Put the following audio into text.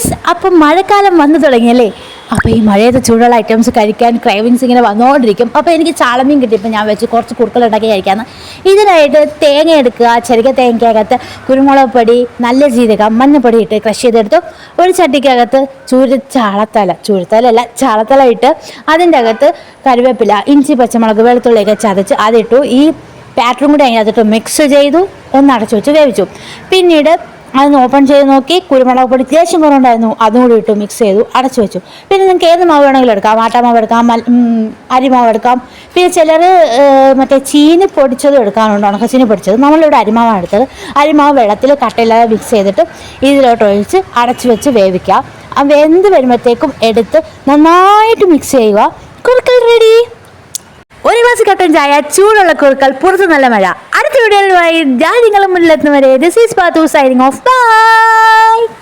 Guys, അപ്പം മഴക്കാലം വന്നു തുടങ്ങിയല്ലേ. അപ്പോൾ ഈ മഴയത്ത് ചൂടുള്ള ഐറ്റംസ് കഴിക്കാൻ ക്രൈവിങ്സ് ഇങ്ങനെ വന്നുകൊണ്ടിരിക്കും. അപ്പോൾ എനിക്ക് ചാളമീൻ കിട്ടിയപ്പോൾ ഞാൻ വെച്ച് കുറച്ച് കുറുക്കളുണ്ടാക്കി കഴിക്കാമെന്ന്. ഇതിനായിട്ട് തേങ്ങ എടുക്കുക. ചെറിയ തേങ്ങയ്ക്കകത്ത് കുരുമുളക് പൊടി, നല്ല ജീരകം, മഞ്ഞൾപ്പൊടി ഇട്ട് ക്രഷ് ചെയ്തെടുത്തു. ഒരു ചട്ടിക്കകത്ത് ചാളത്തല ഇട്ട് അതിൻ്റെ അകത്ത് കറിവേപ്പില, ഇഞ്ചി, പച്ചമുളക്, വെളുത്തുള്ളിയൊക്കെ ചതച്ച് അതിട്ടു. ഈ പാറ്ററും കൂടി അതിനകത്തിട്ട് മിക്സ് ചെയ്തു, ഒന്ന് അടച്ചു വെച്ച് വേവിച്ചു. പിന്നീട് അതൊന്ന് ഓപ്പൺ ചെയ്ത് നോക്കി, കുരുമുളക് പൊടി ലേശം കുറവുണ്ടായിരുന്നു, അതും കൂടി ഇട്ട് മിക്സ് ചെയ്തു, അടച്ചു വെച്ചു. പിന്നെ നിങ്ങൾക്ക് ഏത് മാവ് വേണമെങ്കിലും എടുക്കാം. ആട്ടമാവ് എടുക്കാം, അരിമാവ് എടുക്കാം. പിന്നെ ചിലർ മറ്റേ ചീനി പൊടിച്ചതും എടുക്കാറുണ്ട്, ഉണക്കച്ചീനി പൊടിച്ചത്. നമ്മളിവിടെ അരിമാവാണ് എടുത്തത്. അരിമാവ് വെള്ളത്തിൽ കട്ടയില്ലാതെ മിക്സ് ചെയ്തിട്ട് ഇതിലോട്ട് ഒഴിച്ച് അടച്ചു വെച്ച് വേവിക്കാം. വെന്ത് വരുമ്പോഴത്തേക്കും എടുത്ത് നന്നായിട്ട് മിക്സ് ചെയ്യുക. കുറുക്കൽ റെഡി. ഒരു ഗ്ലാസ് കട്ടൻ ചായ, ചൂടുള്ള കുറുക്കൽ, പുറത്ത് നല്ല മഴ. അടുത്ത വീഡിയോയുമായി ഞാൻ നിങ്ങളുടെ മുന്നിലെത്തുന്നവരെ this is Pathu signing off. By.